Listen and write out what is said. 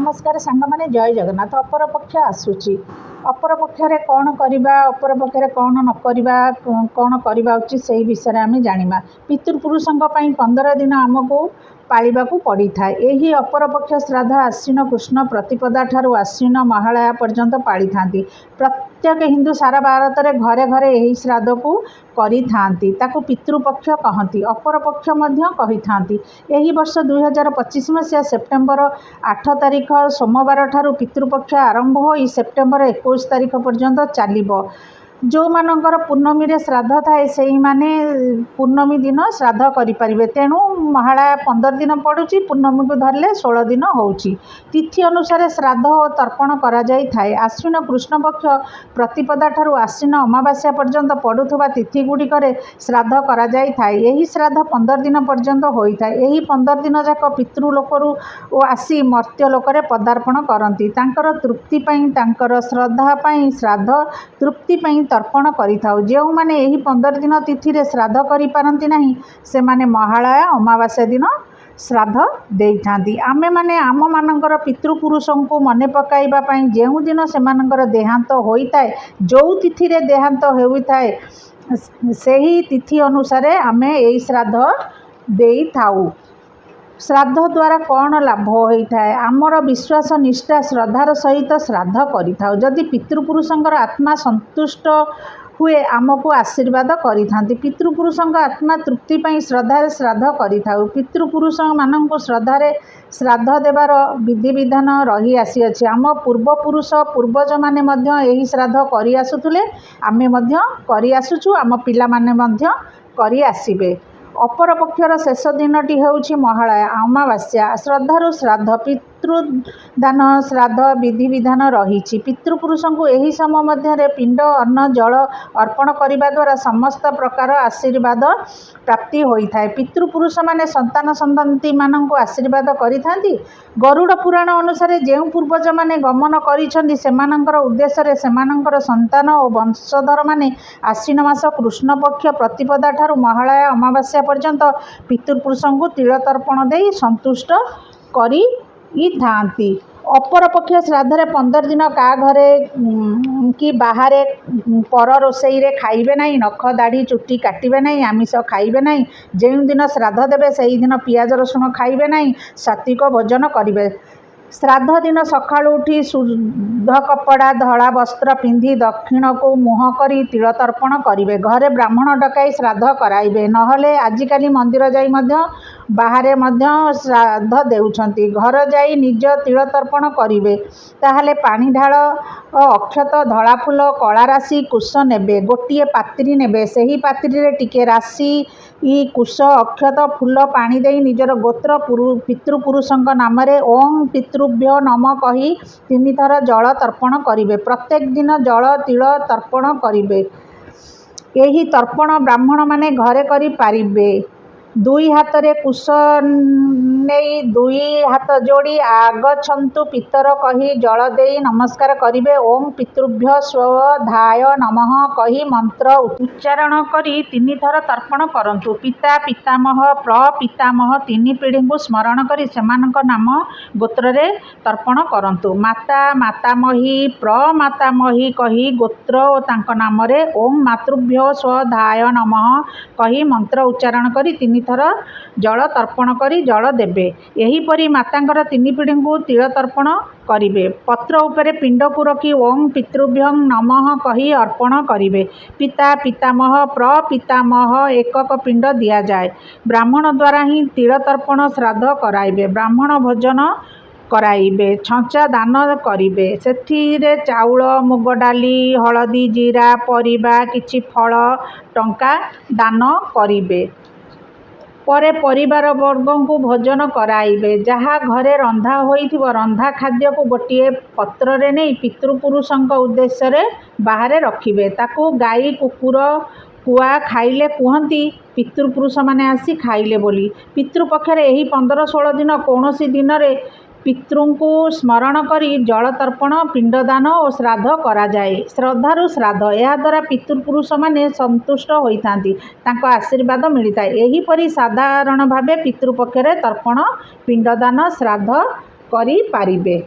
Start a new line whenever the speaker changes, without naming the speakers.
नमस्कार सांग मैंने जय जगन्नाथ। अपर पक्ष आसूची अपर पक्षरे कौन करवा अपर पक्षरे कौन न करवा कौन करवा उचित से विषय आम जाना। पितृपुरुषों 15 दिन आमको पालिबाकू पड़ी था। यही अपर पक्ष श्राद्ध आश्विन कृष्ण प्रतिपदा ठारू आश्विन महालया पर्यंत पाली था। प्रत्येक हिंदू सारा भारत में घरे घरे यही श्राद्ध को करी थांती ताकू पितृपक्ष कहती अपर पक्ष मध्य कही थांती। यही वर्ष 2025 मसीहा सेप्टेम्बर 8 तारिख सोमवार ठारू पितृपक्ष आरंभ हो सेप्टेम्बर 21 तारिख पर्यंत चलिबो। जो मानकर पूर्णमी रे श्राद्ध थाए से माने पूर्णमी दिन श्राद्ध करें। तेणु महालया 15 दिन पड़ुची पूर्णमी को धरले 16 दिन होउची। तिथि अनुसार श्राद्ध और तर्पण करा जाई थाए। आश्विन कृष्ण पक्ष प्रतिपदा ठारू आश्विन अमावास्या पर्यंत पड़ुथुबा तिथि गुड़िकरे श्राद्ध करा जाई थाए। यही श्राद्ध 15 दिन पर्यंत होई थाए। यही 15 दिन जाक पितृलोकरू आसी मर्त्य लोकरे पदार्पण करती। तांकर तृप्ति पई तांकर श्रद्धा पई श्राद्ध तृप्ति पई तर्पण करिथाउ। जो माने यही 15 दिन तिथि रे श्राद्ध करि पारंती नाही से माने महालया अमावास्या दिन श्राद्ध देई थांती। आमे माने आम मानकर पितृपुरुषों को मने पकाइबा पई जेउ दिन से मानकर देहांत होई थाए जो तिथि रे देहांत होई थाए सेही तिथि अनुसार आमे एई श्राद्ध देई थाउ। श्राद्ध द्वारा कौन लाभ होता है आमर विश्वास निष्ठा श्रद्धार सहित श्राद्ध करिथाउ। जदि पितृपुरुषंकर आत्मा संतुष्ट हुए आमको आशीर्वाद करि थांती। पितृपुरुषों आत्मा तृप्ति पई श्रद्धार श्राद्ध करिथाउ। पितृपुरुष मानक श्रद्धार श्राद्ध देवार विधि विधान रही आसी अछि। आम पूर्वपुरुष पूर्वज माने मध्य एही श्राद्ध करि आसुथुले आमे मध्य करि आसुछु आम पिला माने मध्य करि आसीबे। अपर पक्षर शेष दिनटी हेउछि महालया अमावास्या। श्रद्धारु श्राद्ध पितृदान श्राद्ध विधि विधान रही। पितृपुरुषों को यही समय मध्य पिंड अन्न जल अर्पण करने द्वारा समस्त प्रकार आशीर्वाद प्राप्ति होता है। पितृपुरुष माने संतान संतति मानक आशीर्वाद करि। गरुड़ पुराण अनुसार जो पूर्वज माने गमन करिसेंति सेमानंकर उद्देश्य सेमानंकर संतान और वंशधर माने आश्विन मास कृष्ण पक्ष प्रतिपदा ठारू महालया अमावास्या पर्यंत पितृपुरुषों को तिल तर्पण दे संतुष्ट करी थांती। अपर पक्ष श्राद्ध 15 दिन का घरे कि बाहर पर रोसई रे खाइबे नहीं। नख दाढ़ी चुट्टी काटिबे नहीं। आमिष खाइबे नहीं। जो दिन श्राद्ध देवे से दिन पियाज रसुण खाइबे नहीं। सात्विक भोजन करिबे। श्राद्ध दिन सकाळु उठी शुद्ध कपड़ा धड़ा वस्त्र पिंधि दक्षिण को मुह करी तिल तर्पण करिवे। घरे ब्राह्मण डकाई श्राद्ध कराइबे। नहले आजिकाली मंदिर जाई मध्य बाहरे मध्य श्राद्ध देउछंती। घर जाई निज तिल तर्पण करिवे। ताहले पानी ढाळ अक्षत धड़ा फूल कला राशि कुश नेबे। गोटिए पात्री नेबे। सेही पात्री रे टिके राशि कुश अक्षत फूल पानी देई निजर गोत्र पितृपुरुषों नाम रे ओं पितृभ्यो नम कही 3 थर जल तर्पण करिवे। प्रत्येक दिन जल तिल तर्पण करिवे। यही तर्पण ब्राह्मण माने घरे करि पारिबे। 2 हाथ रे कुश नहीं 2 हाथ जोड़ी आगछंतु पितर कही जल देई नमस्कार करिवे। ओं पितृभ्य स्वधाय नमः कही मंत्र उच्चारण करी 3 थर तर्पण करंतु। पिता पितामह प्रपितामह 3 पीढ़ी को स्मरण करी सेमानक नाम गोत्र रे तर्पण करंतु। माता मातामही प्रमातामही कही गोत्र और तांक नाम रे ओं मातृभ्यो स्वधाय नमः कही मंत्र उच्चारण करी 3 थर जल तर्पण करी जल देबे। यही परी मातांकर 3 पीढ़ी को तिल तर्पण करिवे। पत्र उपरे पिंड को रखी ओं पितृभ्यं नमः कही अर्पण करिवे। पिता पितामह प्रपितामह एकक पिंड दिया जाए। ब्राह्मण द्वारा ही तिल तर्पण श्राद्ध कराइबे। ब्राह्मण भोजन कराइबे। छंचा दान करिबे। सेथिरे चाउल मुग डाली हलदी जीरा परिबा किछि फल टंका दान करिबे। परे परिवार वर्ग को भोजन कराइबे। जहाँ घरे रंधा होइथिबो रंधा खाद्य को गोटे पत्र रे नहीं पितृपुरुषों उद्देश्य रे बाहरे रखिबे। ताकू गाई कुकुर कुआ खाइले कहती पितृपुरुष माने आसी खाइले बोली। पितृपक्षर यही 15-16 दिन कौन सी दिन रे पितृ को स्मरण करी जल तर्पण पिंडदान और श्राद्ध करा जाए। श्रद्धारु श्राद्ध या द्वारा पितृपुरुष माने संतुष्ट होइथांती। तांको आशीर्वाद मिलता है। यही परी साधारण भावे पितृपक्षरे तर्पण पिंडदान श्राद्ध କରିପାରିବେ।